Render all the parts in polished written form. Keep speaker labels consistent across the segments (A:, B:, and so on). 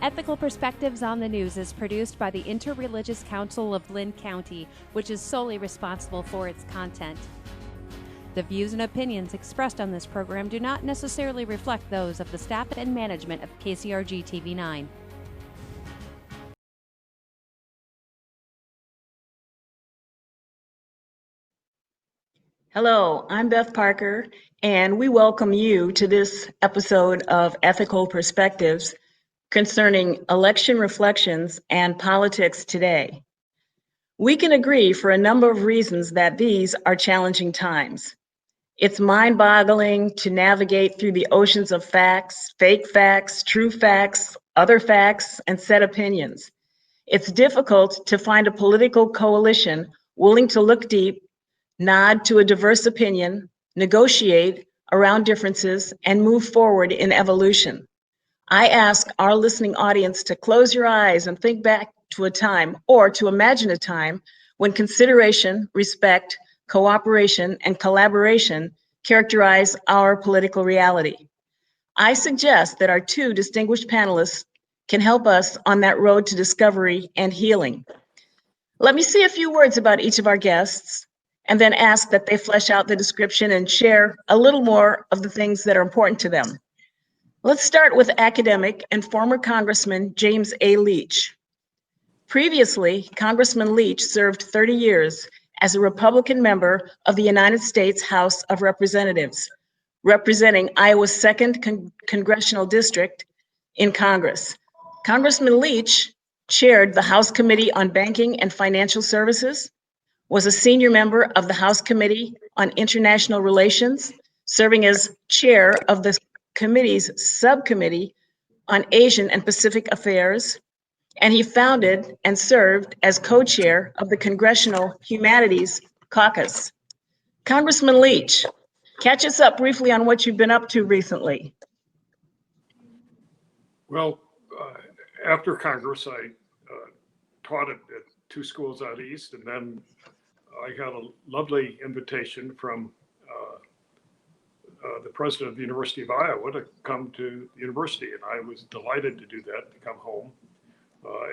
A: Ethical Perspectives on the News is produced by the Interreligious Council of Linn County, which is solely responsible for its content. The views and opinions expressed on this program do not necessarily reflect those of the staff and management of KCRG TV9.
B: Hello, I'm Beth Parker, and we welcome you to this episode of Ethical Perspectives concerning election reflections and politics today. We can agree for a number of reasons that these are challenging times. It's mind-boggling to navigate through the oceans of facts, fake facts, true facts, other facts, and set opinions. It's difficult to find a political coalition willing to look deep, nod to a diverse opinion, negotiate around differences, and move forward in evolution. I ask our listening audience to close your eyes and think back to a time, or to imagine a time, when consideration, respect, cooperation, and collaboration characterize our political reality. I suggest that our two distinguished panelists can help us on that road to discovery and healing. Let me say a few words about each of our guests, and then ask that they flesh out the description and share a little more of the things that are important to them. Let's start with academic and former Congressman James A. Leach. Previously, Congressman Leach served 30 years as a Republican member of the United States House of Representatives, representing Iowa's 2nd Congressional District in Congress. Congressman Leach chaired the House Committee on Banking and Financial Services, was a senior member of the House Committee on International Relations, serving as chair of the committee's subcommittee on Asian and Pacific Affairs, and he founded and served as co-chair of the Congressional Humanities Caucus. Congressman Leach, catch us up briefly on what you've been up to recently.
C: Well, after Congress, I taught at 2 schools out east, and then I got a lovely invitation from the president of the University of Iowa to come to the university, and I was delighted to do that, to come home.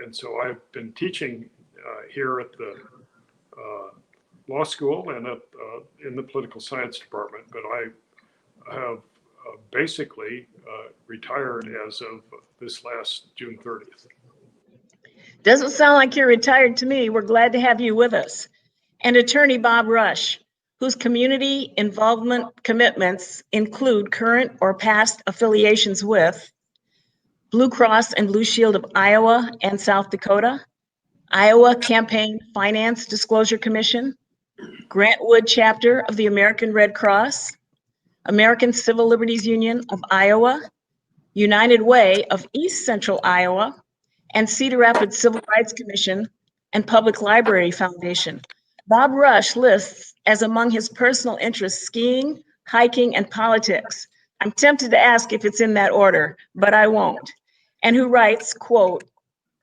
C: And so I've been teaching here at the law school and in the political science department, but I have basically retired as of this last June 30th.
B: Doesn't sound like you're retired to me. We're glad to have you with us. And attorney Bob Rush, whose community involvement commitments include current or past affiliations with Blue Cross and Blue Shield of Iowa and South Dakota, Iowa Campaign Finance Disclosure Commission, Grant Wood Chapter of the American Red Cross, American Civil Liberties Union of Iowa, United Way of East Central Iowa, and Cedar Rapids Civil Rights Commission and Public Library Foundation. Bob Rush lists as among his personal interests skiing, hiking, and politics. I'm tempted to ask if it's in that order, but I won't. And who writes, quote,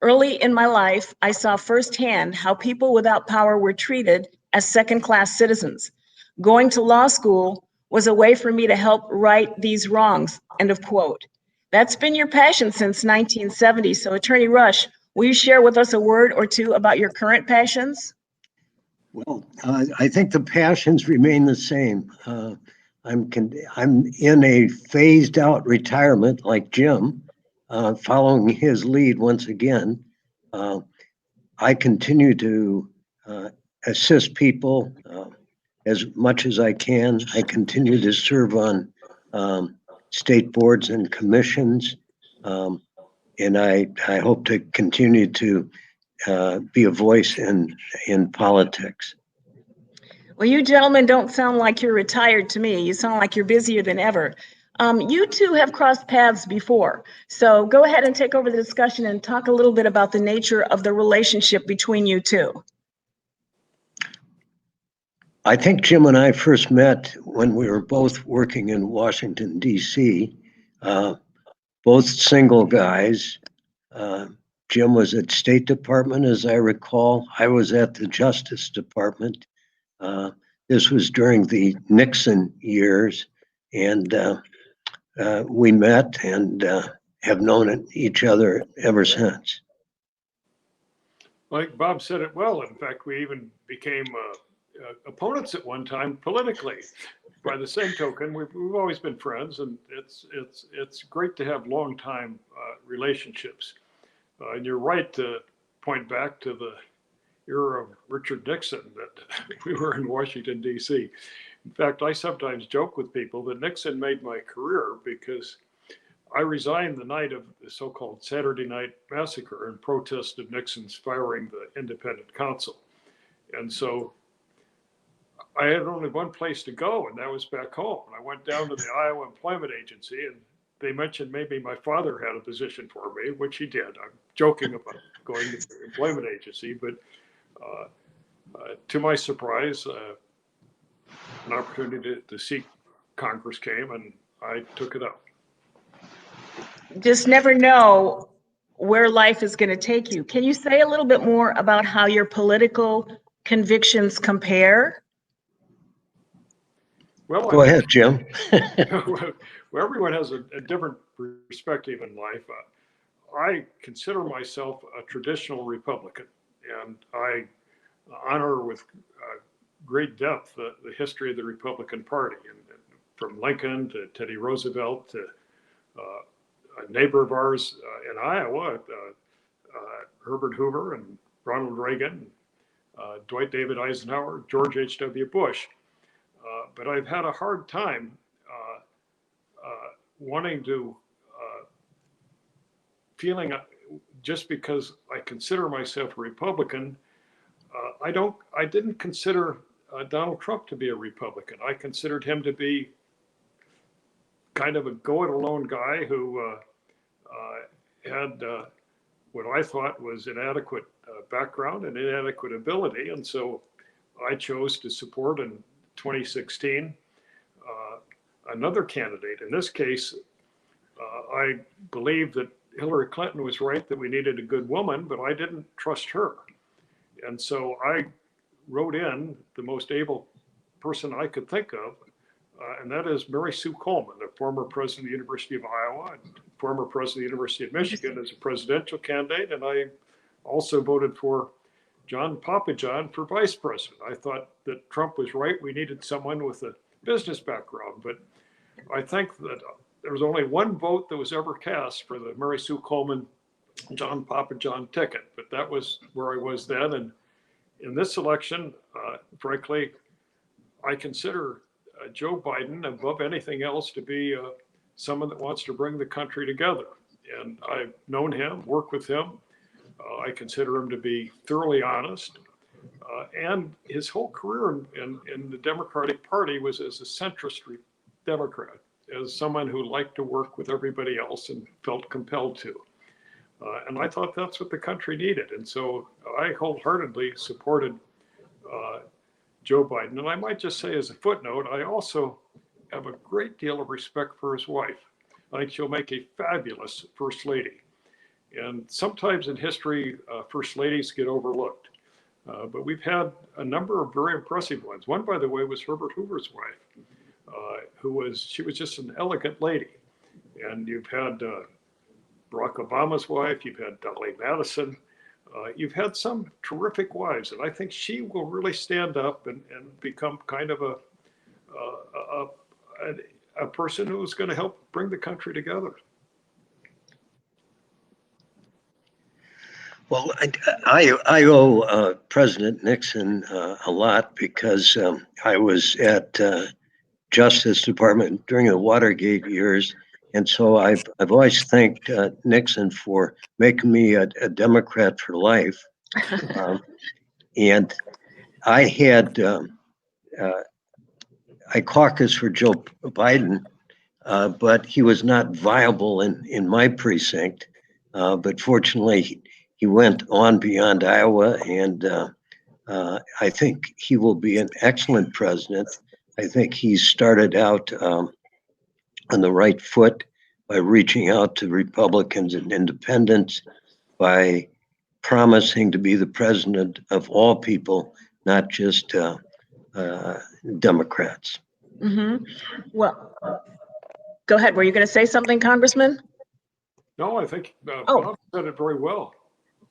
B: "Early in my life, I saw firsthand how people without power were treated as second-class citizens. Going to law school was a way for me to help right these wrongs," end of quote. That's been your passion since 1970. So Attorney Rush, will you share with us a word or two about your current passions?
D: Well, I think the passions remain the same. I'm in a phased out retirement like Jim, following his lead once again. I continue to assist people as much as I can. I continue to serve on state boards and commissions, and I hope to continue to be a voice in politics.
B: Well, you gentlemen don't sound like you're retired to me. You sound like you're busier than ever. You two have crossed paths before. So go ahead and take over the discussion and talk a little bit about the nature of the relationship between you two.
D: I think Jim and I first met when we were both working in Washington, D.C., both single guys. Jim was at State Department, as I recall. I was at the Justice Department. This was during the Nixon years, and we met and have known each other ever since.
C: Like Bob said it well. In fact, we even became opponents at one time politically. By the same token, we've always been friends, and it's great to have long time relationships. And you're right to point back to the era of Richard Nixon that we were in Washington, D.C. In fact, I sometimes joke with people that Nixon made my career because I resigned the night of the so-called Saturday Night Massacre in protest of Nixon's firing the independent counsel. And so I had only one place to go, and that was back home. And I went down to the Iowa Employment Agency, and they mentioned maybe my father had a position for me, which he did. I'm joking about going to the employment agency, but to my surprise, an opportunity to seek Congress came, and I took it up.
B: Just never know where life is going to take you. Can you say a little bit more about how your political convictions compare?
C: Well,
D: Go ahead, Jim.
C: well, everyone has a different perspective in life. I consider myself a traditional Republican, and I honor with great depth the history of the Republican Party, and from Lincoln to Teddy Roosevelt to a neighbor of ours in Iowa, Herbert Hoover and Ronald Reagan, Dwight David Eisenhower, George H.W. Bush. But I've had a hard time wanting to, feeling just because I consider myself a Republican, I didn't consider Donald Trump to be a Republican. I considered him to be kind of a go-it-alone guy who had what I thought was inadequate background and inadequate ability. And so I chose to support in 2016 another candidate. In this case, I believe that Hillary Clinton was right that we needed a good woman, but I didn't trust her. And so I wrote in the most able person I could think of, and that is Mary Sue Coleman, the former president of the University of Iowa and former president of the University of Michigan, as a presidential candidate. And I also voted for John Papajohn for vice president. I thought that Trump was right. We needed someone with a business background. But I think that there was only one vote that was ever cast for the Mary Sue Coleman, John Papajohn ticket. But that was where I was then. And in this election, frankly, I consider Joe Biden, above anything else, to be someone that wants to bring the country together. And I've known him, worked with him. I consider him to be thoroughly honest. And his whole career in the Democratic Party was as a centrist Democrat, as someone who liked to work with everybody else and felt compelled to. And I thought that's what the country needed. And so I wholeheartedly supported Joe Biden. And I might just say as a footnote, I also have a great deal of respect for his wife. I think she'll make a fabulous first lady. And sometimes in history, first ladies get overlooked. But we've had a number of very impressive ones. One, by the way, was Herbert Hoover's wife, she was just an elegant lady. And you've had Barack Obama's wife, you've had Dolly Madison, you've had some terrific wives. And I think she will really stand up and become kind of a person who's going to help bring the country together.
D: Well, I owe President Nixon a lot because I was at Justice Department during the Watergate years, and so I've always thanked Nixon for making me a Democrat for life. And I had I caucused for Joe Biden, but he was not viable in my precinct. But fortunately, he went on beyond Iowa, and I think he will be an excellent president. I think he started out on the right foot by reaching out to Republicans and independents, by promising to be the president of all people, not just Democrats.
B: Mm-hmm. Well, go ahead. Were you going to say something, Congressman?
C: No, I think
B: Oh.
C: Bob said it very well.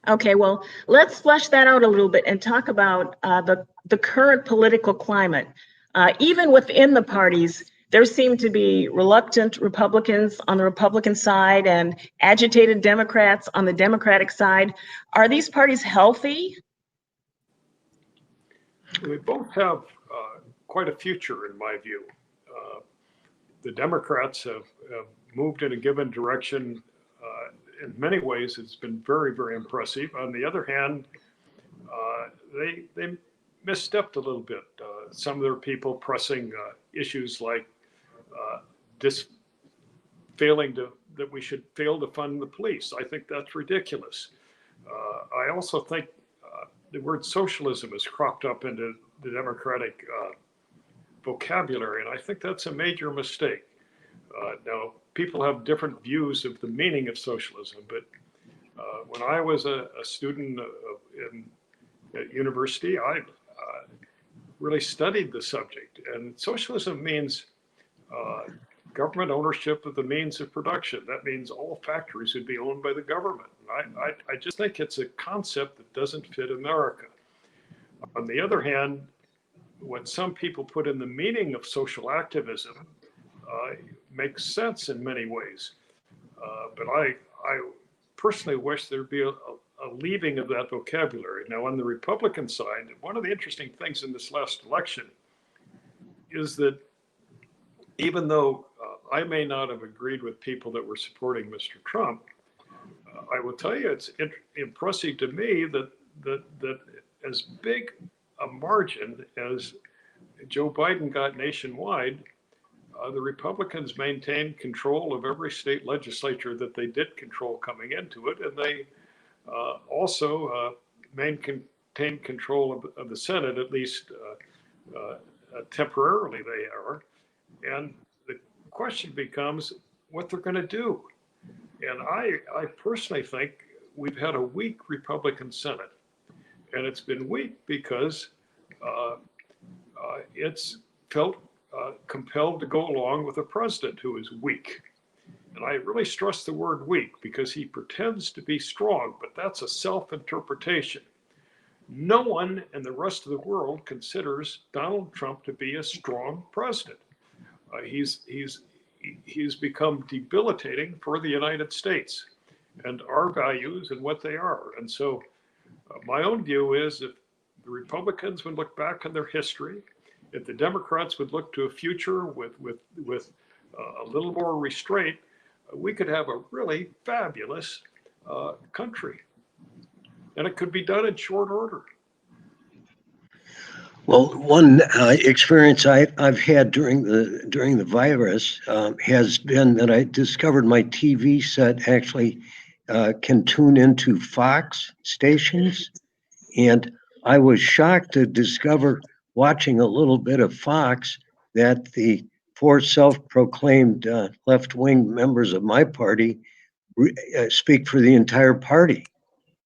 B: Okay, well, let's flesh that out a little bit and talk about the current political climate. Even within the parties, there seem to be reluctant Republicans on the Republican side and agitated Democrats on the Democratic side. Are these parties healthy?
C: They both have quite a future, in my view. The Democrats have moved in a given direction. In many ways, it's been very, very impressive. On the other hand, they misstepped a little bit. Some of their people pressing issues like that we should fail to fund the police. I think that's ridiculous. I also think the word socialism has cropped up into the Democratic vocabulary, and I think that's a major mistake. Now, people have different views of the meaning of socialism, but when I was a student at university, I really studied the subject. And socialism means government ownership of the means of production. That means all factories would be owned by the government. I just think it's a concept that doesn't fit America. On the other hand, what some people put in the meaning of social activism makes sense in many ways. But I personally wish there'd be a leaving of that vocabulary. Now, on the Republican side, one of the interesting things in this last election is that even though I may not have agreed with people that were supporting Mr. Trump, I will tell you it's impressive to me that as big a margin as Joe Biden got nationwide, the Republicans maintained control of every state legislature that they did control coming into it, and they also maintained control of the Senate, at least temporarily they are. And the question becomes what they're going to do. And I personally think we've had a weak Republican Senate. And it's been weak because it's felt compelled to go along with a president who is weak. And I really stress the word weak because he pretends to be strong, but that's a self-interpretation. No one in the rest of the world considers Donald Trump to be a strong president. He's become debilitating for the United States and our values and what they are. And so my own view is if the Republicans would look back on their history, if the Democrats would look to a future with a little more restraint, we could have a really fabulous country. And it could be done in short order.
D: Well, one experience I've had during the virus has been that I discovered my TV set actually can tune into Fox stations, and I was shocked to discover, watching a little bit of Fox, that the four self-proclaimed left-wing members of my party speak for the entire party.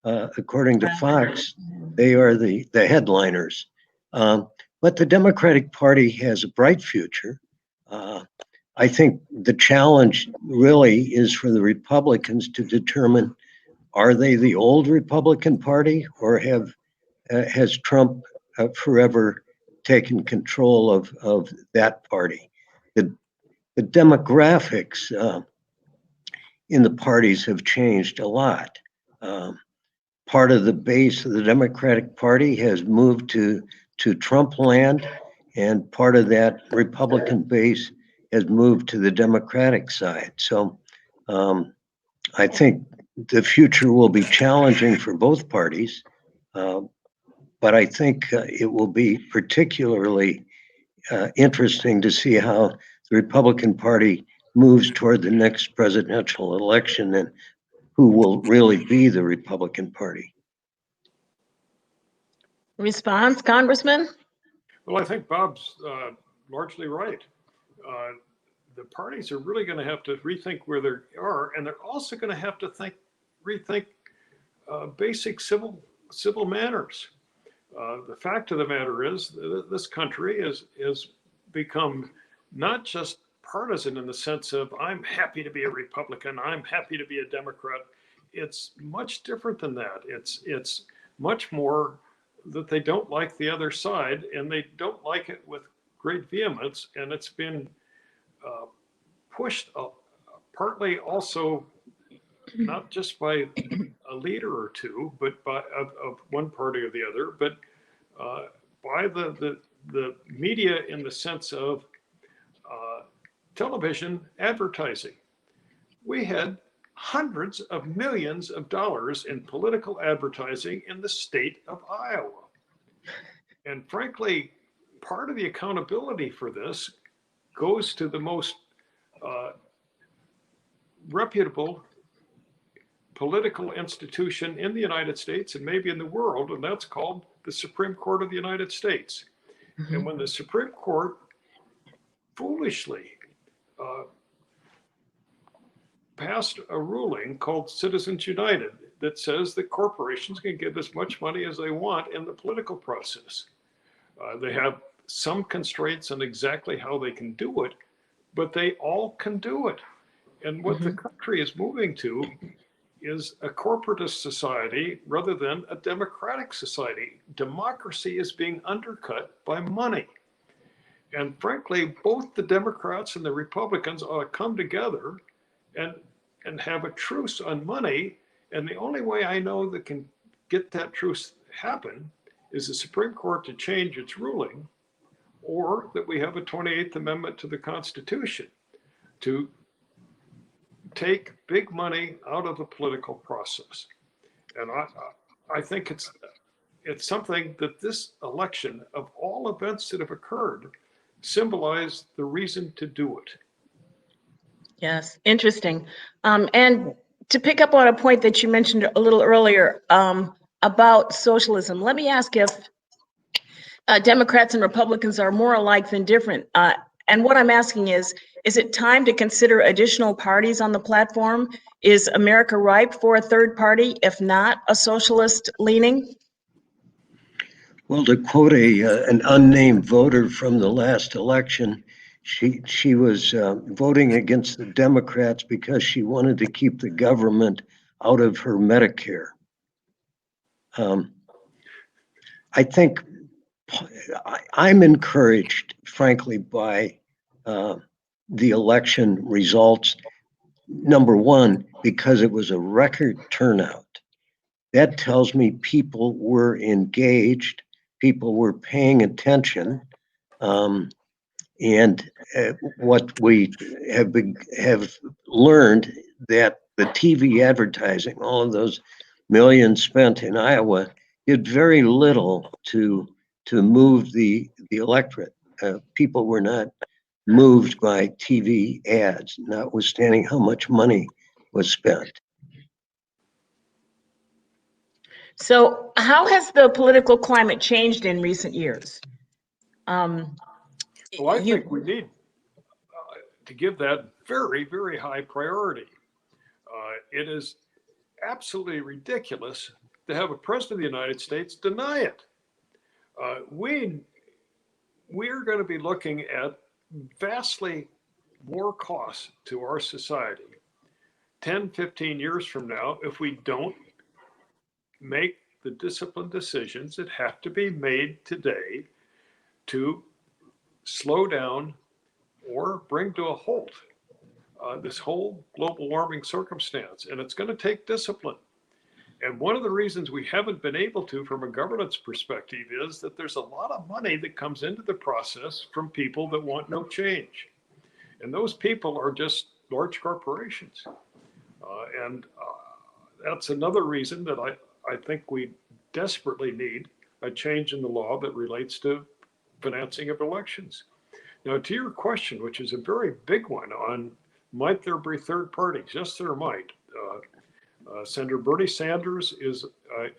D: According to Fox, they are the headliners. But the Democratic Party has a bright future. I think the challenge really is for the Republicans to determine, are they the old Republican Party, or has Trump forever taken control of that party? The demographics in the parties have changed a lot. Part of the base of the Democratic Party has moved to Trump land, and part of that Republican base has moved to the Democratic side. So I think the future will be challenging for both parties, but I think it will be particularly interesting to see how the Republican Party moves toward the next presidential election and who will really be the Republican Party.
B: Response, Congressman?
C: Well, I think Bob's largely right. The parties are really going to have to rethink where they are, and they're also going to have to rethink basic civil manners. The fact of the matter is this country has become not just partisan in the sense of I'm happy to be a Republican, I'm happy to be a Democrat. It's much different than that. It's much more that they don't like the other side, and they don't like it with great vehemence, and it's been pushed partly also not just by a leader or two, but by of one party or the other, but by the media in the sense of television advertising. We had hundreds of millions of dollars in political advertising in the state of Iowa. And frankly, part of the accountability for this goes to the most reputable political institution in the United States and maybe in the world, and that's called the Supreme Court of the United States. Mm-hmm. And when the Supreme Court foolishly passed a ruling called Citizens United that says that corporations can give as much money as they want in the political process. They have some constraints on exactly how they can do it, but they all can do it. And what the country is moving to is a corporatist society rather than a democratic society. Democracy is being undercut by money. And frankly, both the Democrats and the Republicans ought to come together and have a truce on money. And the only way I know that can get that truce happen is the Supreme Court to change its ruling, or that we have a 28th Amendment to the Constitution to take big money out of the political process. And I think it's something that this election, of all events that have occurred, symbolized the reason to do it.
B: Yes, interesting. And to pick up on a point that you mentioned a little earlier about socialism, let me ask if Democrats and Republicans are more alike than different. And what I'm asking is it time to consider additional parties on the platform? Is America ripe for a third party, if not a socialist leaning?
D: Well, to quote an unnamed voter from the last election, she was voting against the Democrats because she wanted to keep the government out of her Medicare. I think I'm encouraged, frankly, by the election results. Number one, because it was a record turnout. That tells me people were engaged, people were paying attention, and what we have learned that the TV advertising, all of those millions spent in Iowa, did very little to move the electorate. People were not moved by TV ads, notwithstanding how much money was spent.
B: So how has the political climate changed in recent years?
C: Well, I think we need to give that very, very high priority. It is absolutely ridiculous to have a president of the United States deny it. We're going to be looking at vastly more costs to our society 10, 15 years from now if we don't make the disciplined decisions that have to be made today to slow down or bring to a halt this whole global warming circumstance. And it's going to take discipline. And one of the reasons we haven't been able to, from a governance perspective, is that there's a lot of money that comes into the process from people that want no change. And those people are just large corporations. And that's another reason that I think we desperately need a change in the law that relates to financing of elections. Now, to your question, which is a very big one on might there be third parties? Yes, there might. Senator Bernie Sanders is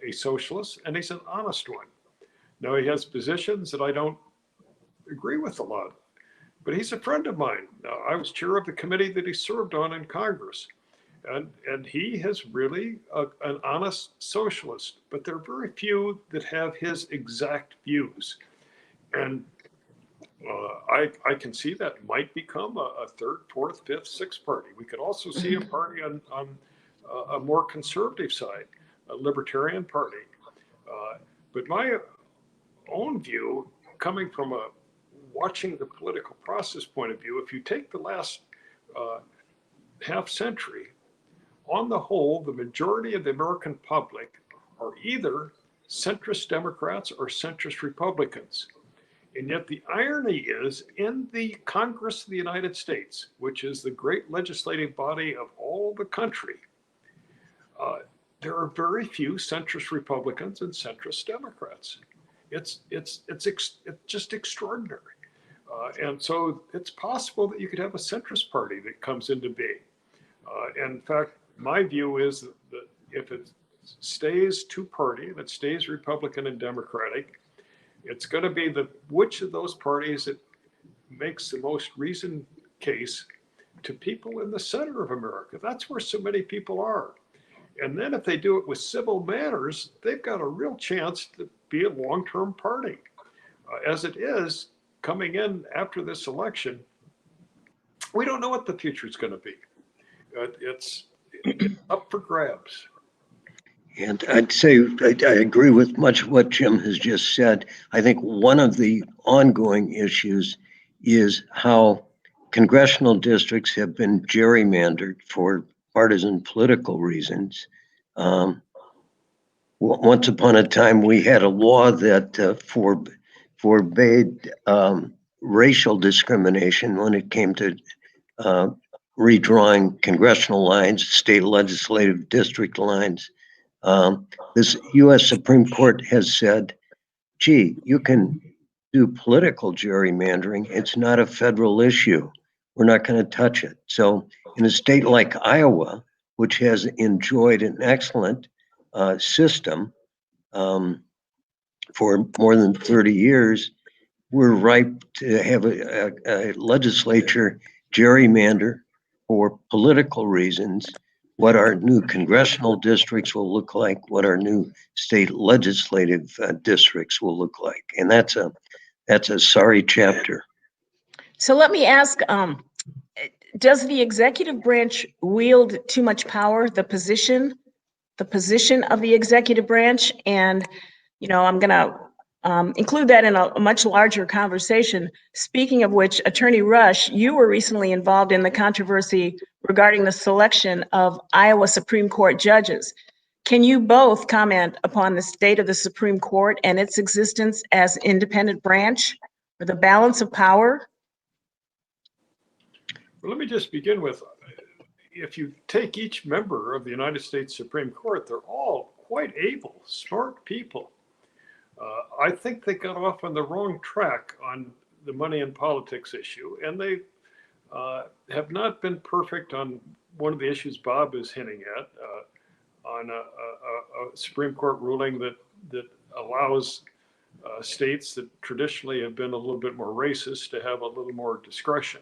C: a socialist, and he's an honest one. Now, he has positions that I don't agree with a lot, but he's a friend of mine. I was chair of the committee that he served on in Congress, and he has really an honest socialist, but there are very few that have his exact views. And I can see that might become a third, fourth, fifth, sixth party. We could also see a party on a more conservative side, a libertarian party. But my own view, coming from watching the political process point of view, if you take the last half century, on the whole, the majority of the American public are either centrist Democrats or centrist Republicans. And yet the irony is, in the Congress of the United States, which is the great legislative body of all the country, there are very few centrist Republicans and centrist Democrats. It's just extraordinary. And so it's possible that you could have a centrist party that comes into being. And in fact, my view is that if it stays two-party, if it stays Republican and Democratic, it's going to be which of those parties that makes the most reasoned case to people in the center of America. That's where so many people are. And then if they do it with civil manners, they've got a real chance to be a long-term party. As it is, coming in after this election, we don't know what the future is going to be. It's up for grabs.
D: And I'd say I agree with much of what Jim has just said. I think one of the ongoing issues is how congressional districts have been gerrymandered for partisan political reasons. Once upon a time, we had a law that forbade racial discrimination when it came to redrawing congressional lines, state legislative district lines. This U.S. Supreme Court has said, gee, you can do political gerrymandering. It's not a federal issue. We're not going to touch it. So in a state like Iowa, which has enjoyed an excellent system for more than 30 years, we're ripe to have a legislature gerrymander for political reasons what our new congressional districts will look like, what our new state legislative districts will look like. And that's a sorry chapter.
B: So let me ask, does the executive branch wield too much power, the position of the executive branch? And, I'm going to include that in a much larger conversation. Speaking of which, Attorney Rush, you were recently involved in the controversy regarding the selection of Iowa Supreme Court judges. Can you both comment upon the state of the Supreme Court and its existence as independent branch, or the balance of power?
C: Well, let me just begin with, if you take each member of the United States Supreme Court, they're all quite able, smart people. I think they got off on the wrong track on the money in politics issue, and they have not been perfect on one of the issues Bob is hinting at, on a Supreme Court ruling that allows states that traditionally have been a little bit more racist to have a little more discretion.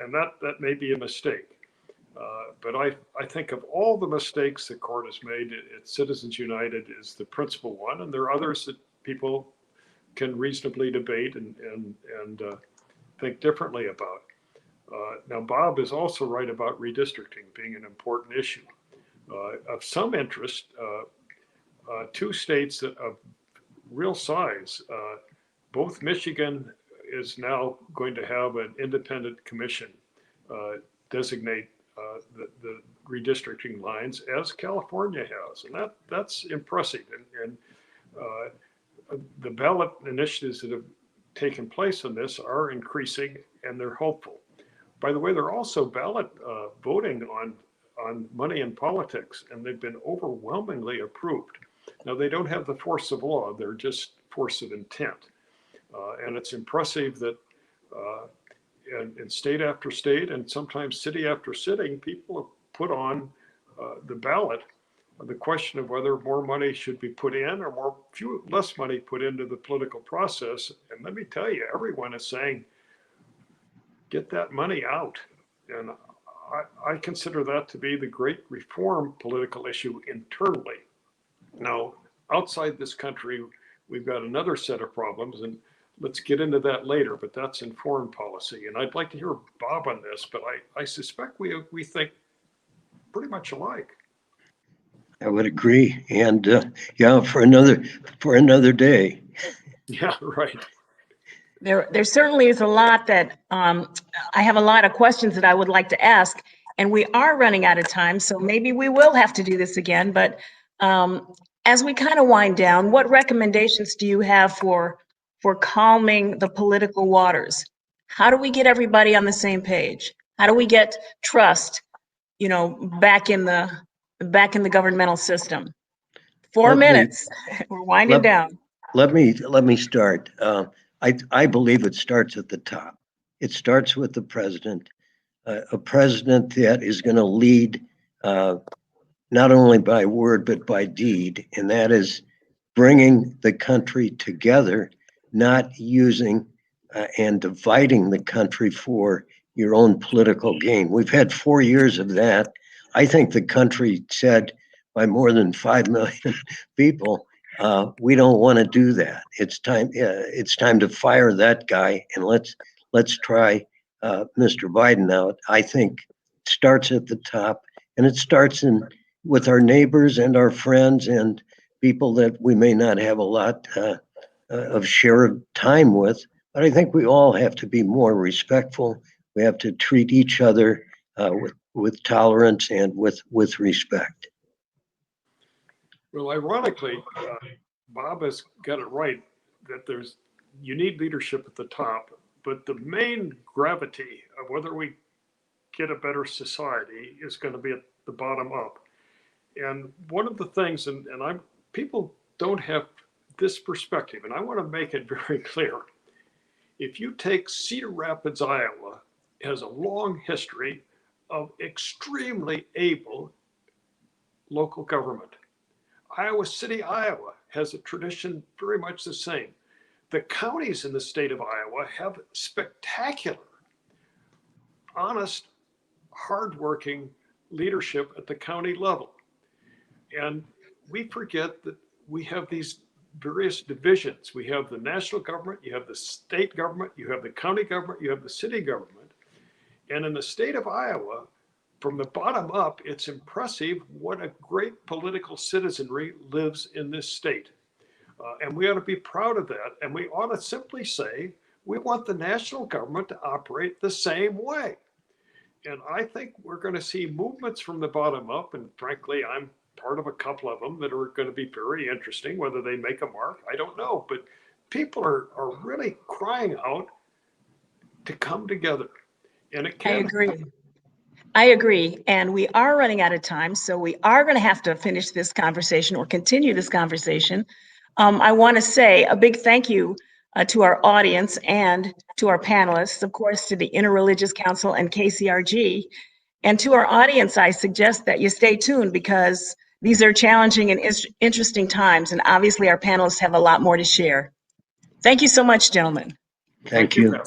C: And that may be a mistake. But I think of all the mistakes the court has made, Citizens United is the principal one, and there are others that people can reasonably debate and think differently about. Now, Bob is also right about redistricting being an important issue. Of some interest, two states of real size, both Michigan is now going to have an independent commission designate the redistricting lines, as California has, and that's impressive. And the ballot initiatives that have taken place on this are increasing, and they're hopeful. By the way, they're also ballot voting on money in politics, and they've been overwhelmingly approved. Now, they don't have the force of law, they're just force of intent. And it's impressive that in state after state, and sometimes city after city, people have put on the ballot the question of whether more money should be put in or less money put into the political process. And let me tell you, everyone is saying, get that money out. And I consider that to be the great reform political issue internally. Now, outside this country, we've got another set of problems. And let's get into that later, but that's in foreign policy. And I'd like to hear Bob on this, but I suspect we think pretty much alike.
D: I would agree. And yeah, for another day.
C: Yeah, right.
B: There certainly is a lot that I have a lot of questions that I would like to ask, and we are running out of time, so maybe we will have to do this again. But as we kind of wind down, what recommendations do you have for calming the political waters? How do we get everybody on the same page? How do we get trust, back in the governmental system? 4 minutes. We're winding down.
D: Let me start. I believe it starts at the top. It starts with the president, a president that is going to lead not only by word but by deed, and that is bringing the country together, not using and dividing the country for your own political gain. We've had 4 years of that. I think the country said by more than 5 million people, we don't want to do that. It's time to fire that guy, and let's try Mr. Biden out. I think it starts at the top, and it starts with our neighbors and our friends and people that we may not have a lot of shared time with. But I think we all have to be more respectful. We have to treat each other with tolerance and with respect.
C: Well, ironically, Bob has got it right that you need leadership at the top, but the main gravity of whether we get a better society is going to be at the bottom up. And one of the things, and people don't have this perspective, and I want to make it very clear. If you take Cedar Rapids, Iowa, it has a long history of extremely able local government. Iowa City, Iowa has a tradition very much the same. The counties in the state of Iowa have spectacular, honest, hardworking leadership at the county level. And we forget that we have these various divisions. We have the national government, you have the state government, you have the county government, you have the city government. And in the state of Iowa, from the bottom up, it's impressive what a great political citizenry lives in this state. And we ought to be proud of that. And we ought to simply say, we want the national government to operate the same way. And I think we're going to see movements from the bottom up. And frankly, I'm part of a couple of them that are going to be very interesting. Whether they make a mark, I don't know. But people are really crying out to come together. And it can.
B: I agree. And we are running out of time. So we are going to have to finish this conversation or continue this conversation. I want to say a big thank you to our audience and to our panelists, of course, to the Interreligious Council and KCRG. And to our audience, I suggest that you stay tuned because these are challenging and interesting times. And obviously, our panelists have a lot more to share. Thank you so much, gentlemen.
D: Thank you.